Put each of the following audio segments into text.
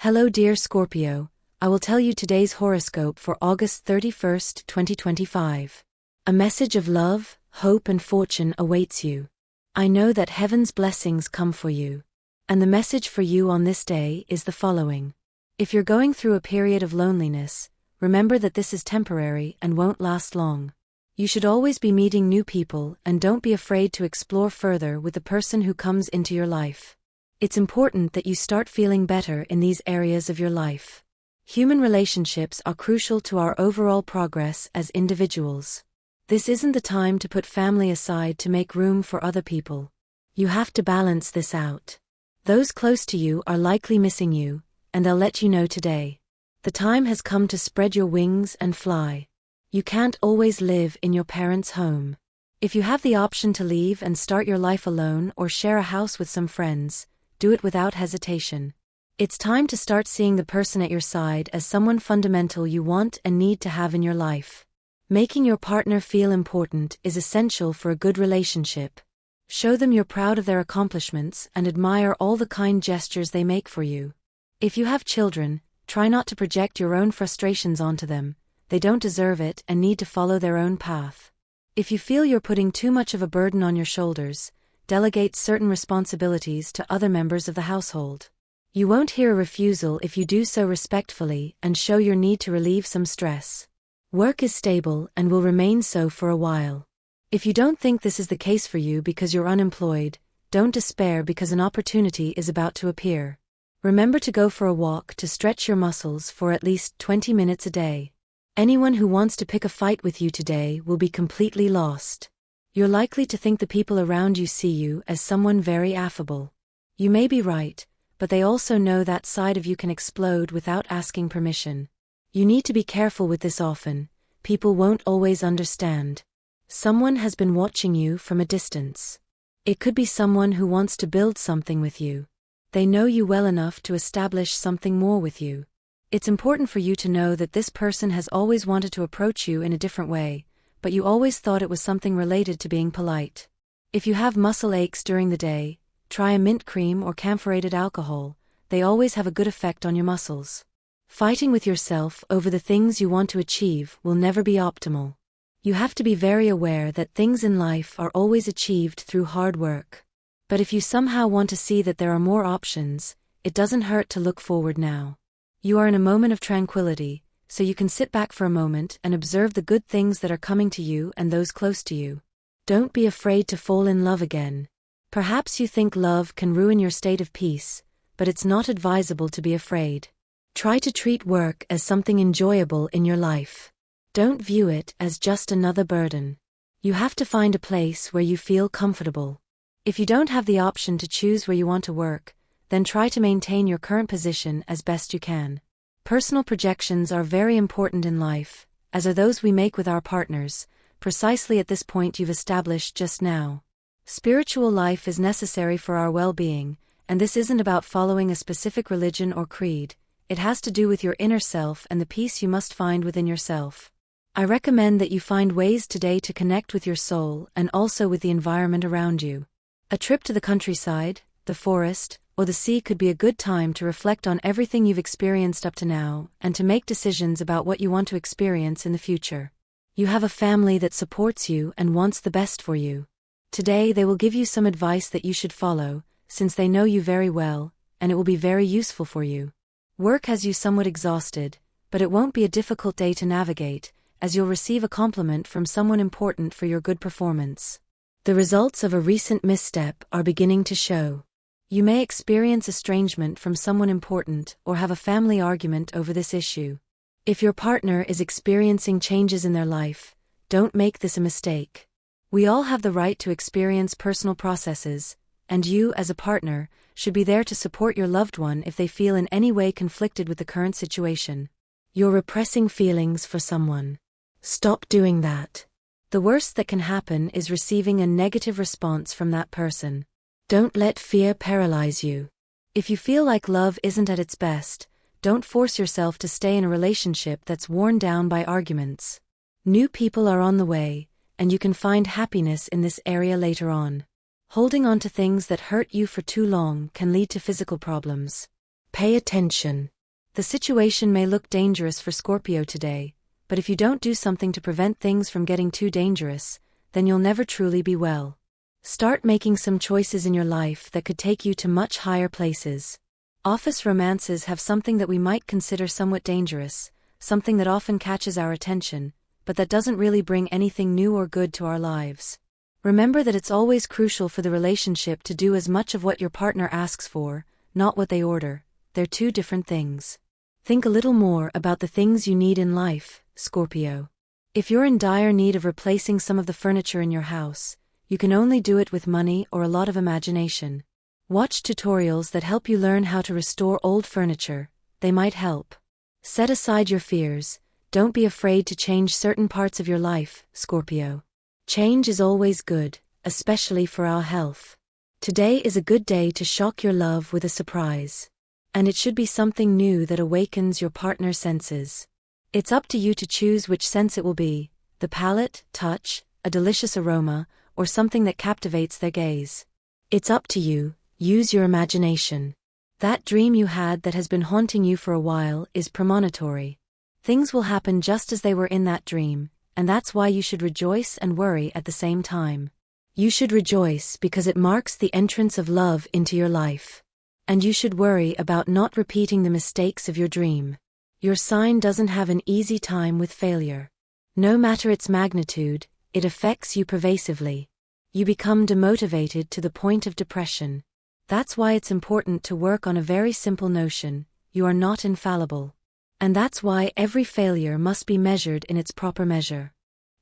Hello dear Scorpio, I will tell you today's horoscope for August 31st, 2025. A message of love, hope and fortune awaits you. I know that heaven's blessings come for you. And the message for you on this day is the following. If you're going through a period of loneliness, remember that this is temporary and won't last long. You should always be meeting new people and don't be afraid to explore further with the person who comes into your life. It's important that you start feeling better in these areas of your life. Human relationships are crucial to our overall progress as individuals. This isn't the time to put family aside to make room for other people. You have to balance this out. Those close to you are likely missing you, and they'll let you know today. The time has come to spread your wings and fly. You can't always live in your parents' home. If you have the option to leave and start your life alone or share a house with some friends, do it without hesitation. It's time to start seeing the person at your side as someone fundamental you want and need to have in your life. Making your partner feel important is essential for a good relationship. Show them you're proud of their accomplishments and admire all the kind gestures they make for you. If you have children, try not to project your own frustrations onto them. They don't deserve it and need to follow their own path. If you feel you're putting too much of a burden on your shoulders, delegate certain responsibilities to other members of the household. You won't hear a refusal if you do so respectfully and show your need to relieve some stress. Work is stable and will remain so for a while. If you don't think this is the case for you because you're unemployed, don't despair because an opportunity is about to appear. Remember to go for a walk to stretch your muscles for at least 20 minutes a day. Anyone who wants to pick a fight with you today will be completely lost. You're likely to think the people around you see you as someone very affable. You may be right, but they also know that side of you can explode without asking permission. You need to be careful with this often. People won't always understand. Someone has been watching you from a distance. It could be someone who wants to build something with you. They know you well enough to establish something more with you. It's important for you to know that this person has always wanted to approach you in a different way, but you always thought it was something related to being polite. If you have muscle aches during the day, try a mint cream or camphorated alcohol. They always have a good effect on your muscles. Fighting with yourself over the things you want to achieve will never be optimal. You have to be very aware that things in life are always achieved through hard work. But if you somehow want to see that there are more options, it doesn't hurt to look forward now. You are in a moment of tranquility, so you can sit back for a moment and observe the good things that are coming to you and those close to you. Don't be afraid to fall in love again. Perhaps you think love can ruin your state of peace, but it's not advisable to be afraid. Try to treat work as something enjoyable in your life. Don't view it as just another burden. You have to find a place where you feel comfortable. If you don't have the option to choose where you want to work, then try to maintain your current position as best you can. Personal projections are very important in life, as are those we make with our partners, precisely at this point you've established just now. Spiritual life is necessary for our well-being, and this isn't about following a specific religion or creed. It has to do with your inner self and the peace you must find within yourself. I recommend that you find ways today to connect with your soul and also with the environment around you. A trip to the countryside, the forest, or the sea could be a good time to reflect on everything you've experienced up to now and to make decisions about what you want to experience in the future. You have a family that supports you and wants the best for you. Today they will give you some advice that you should follow, since they know you very well, and it will be very useful for you. Work has you somewhat exhausted, but it won't be a difficult day to navigate, as you'll receive a compliment from someone important for your good performance. The results of a recent misstep are beginning to show. You may experience estrangement from someone important or have a family argument over this issue. If your partner is experiencing changes in their life, don't make this a mistake. We all have the right to experience personal processes, and you, as a partner, should be there to support your loved one if they feel in any way conflicted with the current situation. You're repressing feelings for someone. Stop doing that. The worst that can happen is receiving a negative response from that person. Don't let fear paralyze you. If you feel like love isn't at its best, don't force yourself to stay in a relationship that's worn down by arguments. New people are on the way, and you can find happiness in this area later on. Holding on to things that hurt you for too long can lead to physical problems. Pay attention. The situation may look dangerous for Scorpio today, but if you don't do something to prevent things from getting too dangerous, then you'll never truly be well. Start making some choices in your life that could take you to much higher places. Office romances have something that we might consider somewhat dangerous, something that often catches our attention, but that doesn't really bring anything new or good to our lives. Remember that it's always crucial for the relationship to do as much of what your partner asks for, not what they order. They're two different things. Think a little more about the things you need in life, Scorpio. If you're in dire need of replacing some of the furniture in your house, you can only do it with money or a lot of imagination. Watch tutorials that help you learn how to restore old furniture. They might help. Set aside your fears. Don't be afraid to change certain parts of your life, Scorpio. Change is always good, especially for our health. Today is a good day to shock your love with a surprise. And it should be something new that awakens your partner's senses. It's up to you to choose which sense it will be: the palate, touch, a delicious aroma, or something that captivates their gaze. It's up to you. Use your imagination. That dream you had that has been haunting you for a while is premonitory. Things will happen just as they were in that dream, and that's why you should rejoice and worry at the same time. You should rejoice because it marks the entrance of love into your life. And you should worry about not repeating the mistakes of your dream. Your sign doesn't have an easy time with failure. No matter its magnitude, it affects you pervasively. You become demotivated to the point of depression. That's why it's important to work on a very simple notion: you are not infallible. And that's why every failure must be measured in its proper measure.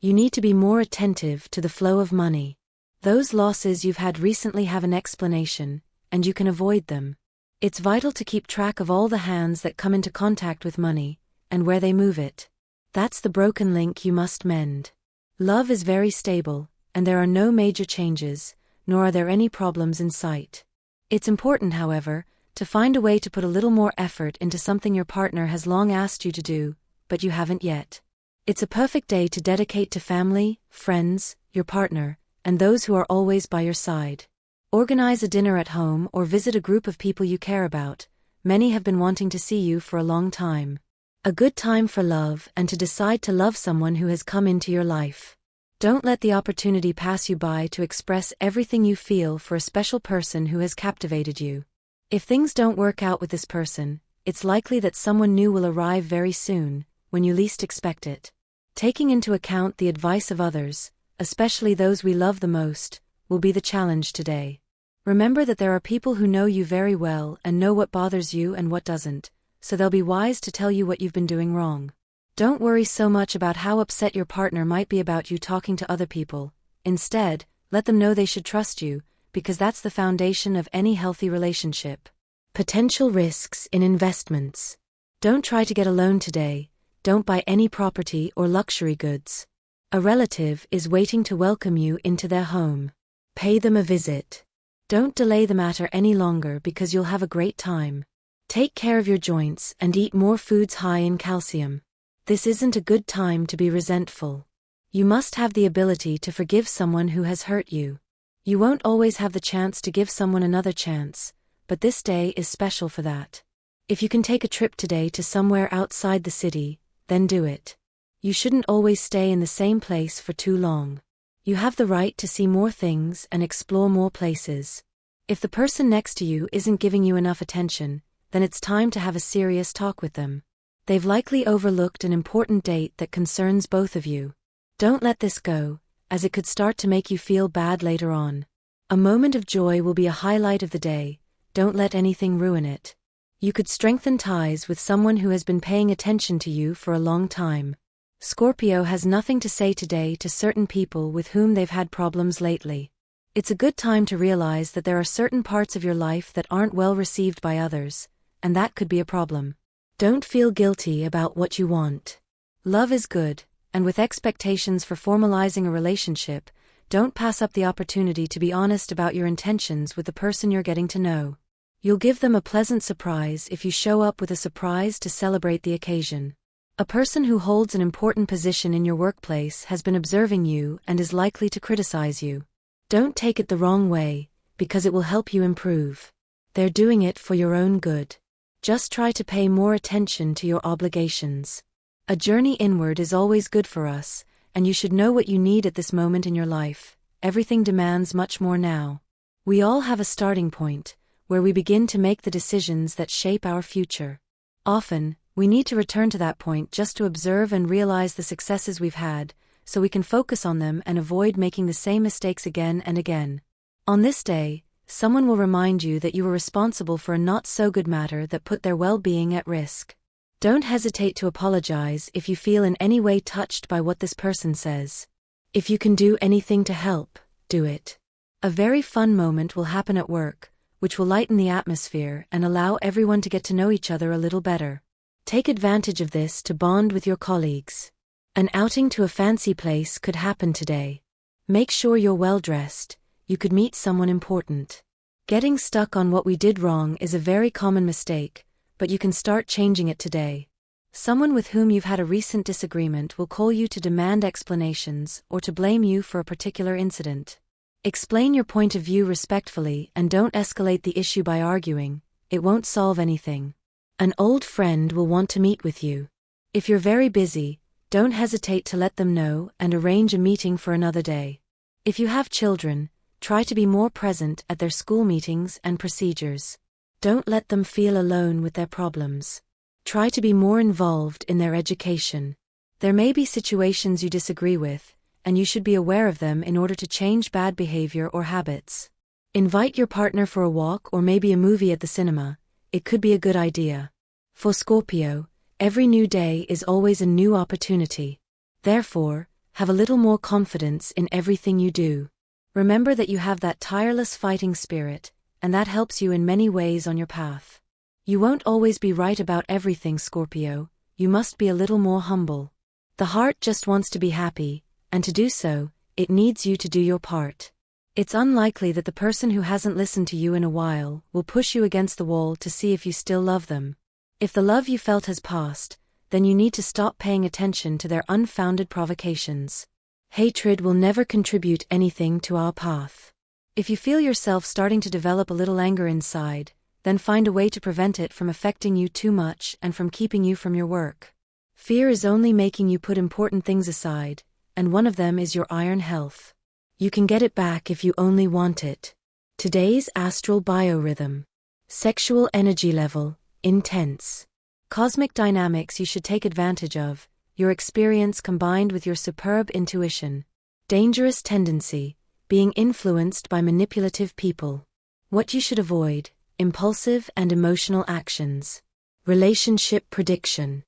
You need to be more attentive to the flow of money. Those losses you've had recently have an explanation, and you can avoid them. It's vital to keep track of all the hands that come into contact with money, and where they move it. That's the broken link you must mend. Love is very stable, and there are no major changes, nor are there any problems in sight. It's important, however, to find a way to put a little more effort into something your partner has long asked you to do, but you haven't yet. It's a perfect day to dedicate to family, friends, your partner, and those who are always by your side. Organize a dinner at home or visit a group of people you care about. Many have been wanting to see you for a long time. A good time for love and to decide to love someone who has come into your life. Don't let the opportunity pass you by to express everything you feel for a special person who has captivated you. If things don't work out with this person, it's likely that someone new will arrive very soon, when you least expect it. Taking into account the advice of others, especially those we love the most, will be the challenge today. Remember that there are people who know you very well and know what bothers you and what doesn't, so they'll be wise to tell you what you've been doing wrong. Don't worry so much about how upset your partner might be about you talking to other people. Instead, let them know they should trust you, because that's the foundation of any healthy relationship. Potential risks in investments. Don't try to get a loan today. Don't buy any property or luxury goods. A relative is waiting to welcome you into their home. Pay them a visit. Don't delay the matter any longer because you'll have a great time. Take care of your joints and eat more foods high in calcium. This isn't a good time to be resentful. You must have the ability to forgive someone who has hurt you. You won't always have the chance to give someone another chance, but this day is special for that. If you can take a trip today to somewhere outside the city, then do it. You shouldn't always stay in the same place for too long. You have the right to see more things and explore more places. If the person next to you isn't giving you enough attention, then it's time to have a serious talk with them. They've likely overlooked an important date that concerns both of you. Don't let this go, as it could start to make you feel bad later on. A moment of joy will be a highlight of the day. Don't let anything ruin it. You could strengthen ties with someone who has been paying attention to you for a long time. Scorpio has nothing to say today to certain people with whom they've had problems lately. It's a good time to realize that there are certain parts of your life that aren't well received by others, and that could be a problem. Don't feel guilty about what you want. Love is good, and with expectations for formalizing a relationship, don't pass up the opportunity to be honest about your intentions with the person you're getting to know. You'll give them a pleasant surprise if you show up with a surprise to celebrate the occasion. A person who holds an important position in your workplace has been observing you and is likely to criticize you. Don't take it the wrong way, because it will help you improve. They're doing it for your own good. Just try to pay more attention to your obligations. A journey inward is always good for us, and you should know what you need at this moment in your life. Everything demands much more now. We all have a starting point, where we begin to make the decisions that shape our future. Often, we need to return to that point just to observe and realize the successes we've had, so we can focus on them and avoid making the same mistakes again and again. On this day, someone will remind you that you were responsible for a not-so-good matter that put their well-being at risk. Don't hesitate to apologize if you feel in any way touched by what this person says. If you can do anything to help, do it. A very fun moment will happen at work, which will lighten the atmosphere and allow everyone to get to know each other a little better. Take advantage of this to bond with your colleagues. An outing to a fancy place could happen today. Make sure you're well-dressed. You could meet someone important. Getting stuck on what we did wrong is a very common mistake, but you can start changing it today. Someone with whom you've had a recent disagreement will call you to demand explanations or to blame you for a particular incident. Explain your point of view respectfully and don't escalate the issue by arguing. It won't solve anything. An old friend will want to meet with you. If you're very busy, don't hesitate to let them know and arrange a meeting for another day. If you have children, try to be more present at their school meetings and procedures. Don't let them feel alone with their problems. Try to be more involved in their education. There may be situations you disagree with, and you should be aware of them in order to change bad behavior or habits. Invite your partner for a walk or maybe a movie at the cinema. It could be a good idea. For Scorpio, every new day is always a new opportunity. Therefore, have a little more confidence in everything you do. Remember that you have that tireless fighting spirit, and that helps you in many ways on your path. You won't always be right about everything, Scorpio. You must be a little more humble. The heart just wants to be happy, and to do so, it needs you to do your part. It's unlikely that the person who hasn't listened to you in a while will push you against the wall to see if you still love them. If the love you felt has passed, then you need to stop paying attention to their unfounded provocations. Hatred will never contribute anything to our path. If you feel yourself starting to develop a little anger inside, then find a way to prevent it from affecting you too much and from keeping you from your work. Fear is only making you put important things aside, and one of them is your iron health. You can get it back if you only want it. Today's astral biorhythm. Sexual energy level, intense. Cosmic dynamics you should take advantage of, your experience combined with your superb intuition. Dangerous tendency, being influenced by manipulative people. What you should avoid, impulsive and emotional actions. Relationship prediction.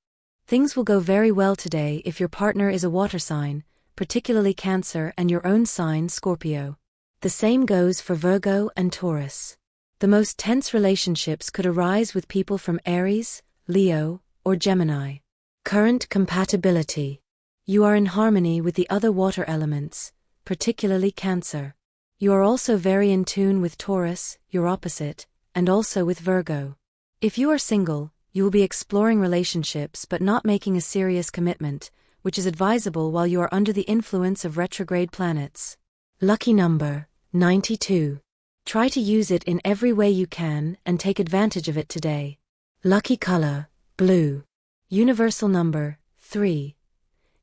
Things will go very well today if your partner is a water sign, particularly Cancer, and your own sign, Scorpio. The same goes for Virgo and Taurus. The most tense relationships could arise with people from Aries, Leo, or Gemini. Current compatibility. You are in harmony with the other water elements, particularly Cancer. You are also very in tune with Taurus, your opposite, and also with Virgo. If you are single, you will be exploring relationships but not making a serious commitment, which is advisable while you are under the influence of retrograde planets. Lucky number, 92. Try to use it in every way you can and take advantage of it today. Lucky color, blue. Universal number, 3.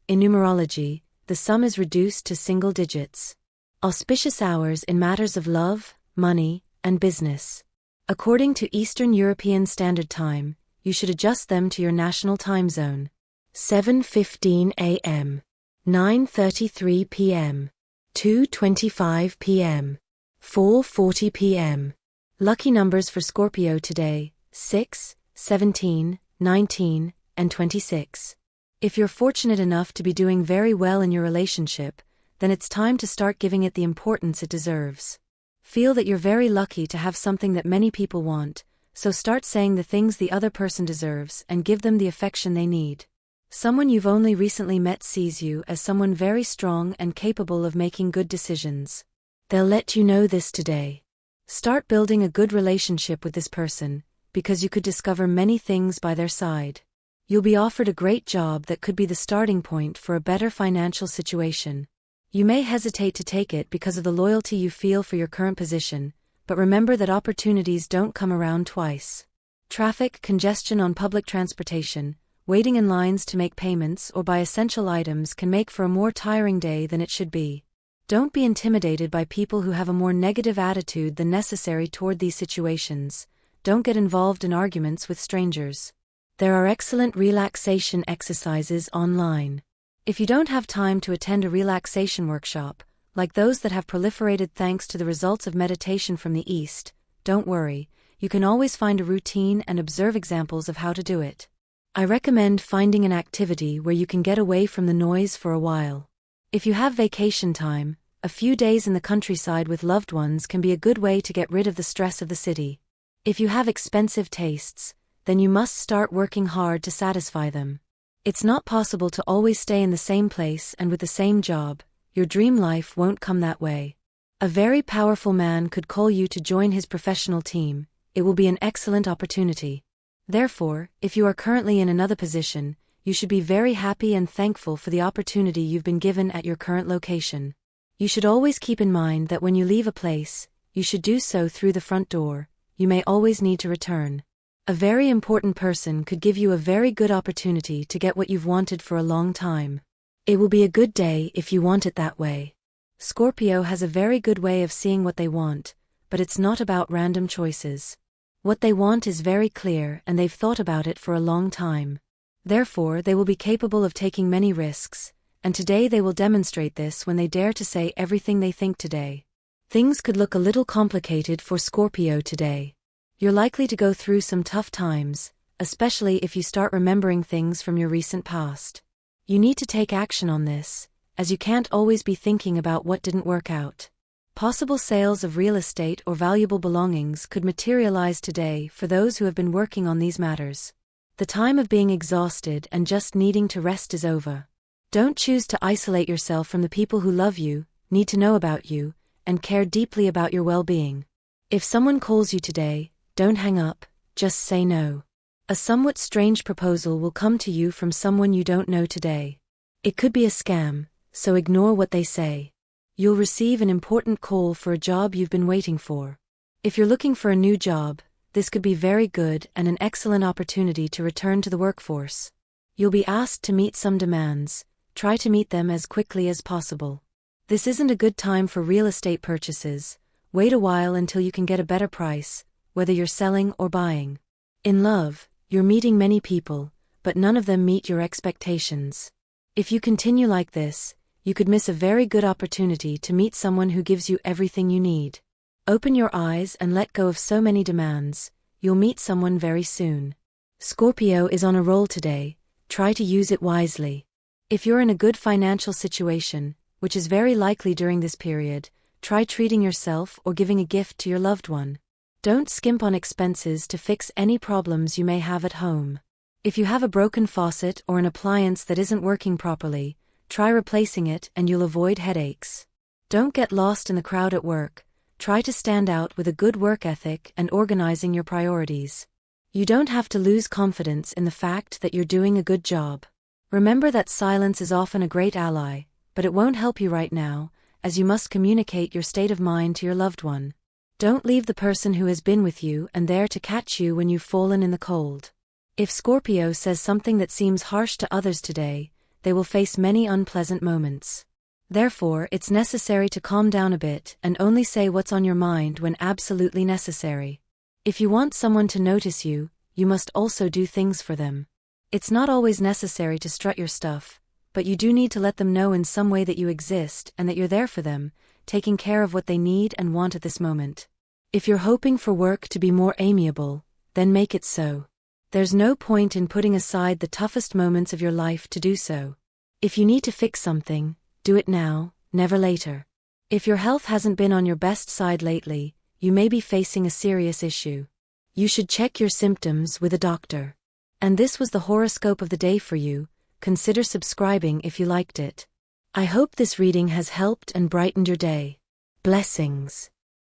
In numerology, the sum is reduced to single digits. Auspicious hours in matters of love, money, and business. According to Eastern European Standard Time, you should adjust them to your national time zone. 7:15 a.m., 9:33 p.m., 2:25 p.m., 4:40 p.m. Lucky numbers for Scorpio today, 6, 17, 19, and 26. If you're fortunate enough to be doing very well in your relationship, then it's time to start giving it the importance it deserves. Feel that you're very lucky to have something that many people want, so start saying the things the other person deserves and give them the affection they need. Someone you've only recently met sees you as someone very strong and capable of making good decisions. They'll let you know this today. Start building a good relationship with this person, because you could discover many things by their side. You'll be offered a great job that could be the starting point for a better financial situation. You may hesitate to take it because of the loyalty you feel for your current position, but remember that opportunities don't come around twice. Traffic, congestion on public transportation, waiting in lines to make payments or buy essential items can make for a more tiring day than it should be. Don't be intimidated by people who have a more negative attitude than necessary toward these situations. Don't get involved in arguments with strangers. There are excellent relaxation exercises online. If you don't have time to attend a relaxation workshop, like those that have proliferated thanks to the results of meditation from the East, don't worry, you can always find a routine and observe examples of how to do it. I recommend finding an activity where you can get away from the noise for a while. If you have vacation time, a few days in the countryside with loved ones can be a good way to get rid of the stress of the city. If you have expensive tastes, then you must start working hard to satisfy them. It's not possible to always stay in the same place and with the same job. Your dream life won't come that way. A very powerful man could call you to join his professional team. It will be an excellent opportunity. Therefore, if you are currently in another position, you should be very happy and thankful for the opportunity you've been given at your current location. You should always keep in mind that when you leave a place, you should do so through the front door. You may always need to return. A very important person could give you a very good opportunity to get what you've wanted for a long time. It will be a good day if you want it that way. Scorpio has a very good way of seeing what they want, but it's not about random choices. What they want is very clear and they've thought about it for a long time. Therefore, they will be capable of taking many risks, and today they will demonstrate this when they dare to say everything they think today. Things could look a little complicated for Scorpio today. You're likely to go through some tough times, especially if you start remembering things from your recent past. You need to take action on this, as you can't always be thinking about what didn't work out. Possible sales of real estate or valuable belongings could materialize today for those who have been working on these matters. The time of being exhausted and just needing to rest is over. Don't choose to isolate yourself from the people who love you, need to know about you, and care deeply about your well-being. If someone calls you today, don't hang up, just say no. A somewhat strange proposal will come to you from someone you don't know today. It could be a scam, so ignore what they say. You'll receive an important call for a job you've been waiting for. If you're looking for a new job, this could be very good and an excellent opportunity to return to the workforce. You'll be asked to meet some demands. Try to meet them as quickly as possible. This isn't a good time for real estate purchases. Wait a while until you can get a better price, whether you're selling or buying. In love, you're meeting many people, but none of them meet your expectations. If you continue like this, you could miss a very good opportunity to meet someone who gives you everything you need. Open your eyes and let go of so many demands. You'll meet someone very soon. Scorpio is on a roll today. Try to use it wisely. If you're in a good financial situation, which is very likely during this period, try treating yourself or giving a gift to your loved one. Don't skimp on expenses to fix any problems you may have at home. If you have a broken faucet or an appliance that isn't working properly, try replacing it and you'll avoid headaches. Don't get lost in the crowd at work. Try to stand out with a good work ethic and organizing your priorities. You don't have to lose confidence in the fact that you're doing a good job. Remember that silence is often a great ally, but it won't help you right now, as you must communicate your state of mind to your loved one. Don't leave the person who has been with you and there to catch you when you've fallen in the cold. If Scorpio says something that seems harsh to others today, they will face many unpleasant moments. Therefore, it's necessary to calm down a bit and only say what's on your mind when absolutely necessary. If you want someone to notice you, you must also do things for them. It's not always necessary to strut your stuff, but you do need to let them know in some way that you exist and that you're there for them, taking care of what they need and want at this moment. If you're hoping for work to be more amiable, then make it so. There's no point in putting aside the toughest moments of your life to do so. If you need to fix something, do it now, never later. If your health hasn't been on your best side lately, you may be facing a serious issue. You should check your symptoms with a doctor. And this was the horoscope of the day for you. Consider subscribing if you liked it. I hope this reading has helped and brightened your day. Blessings.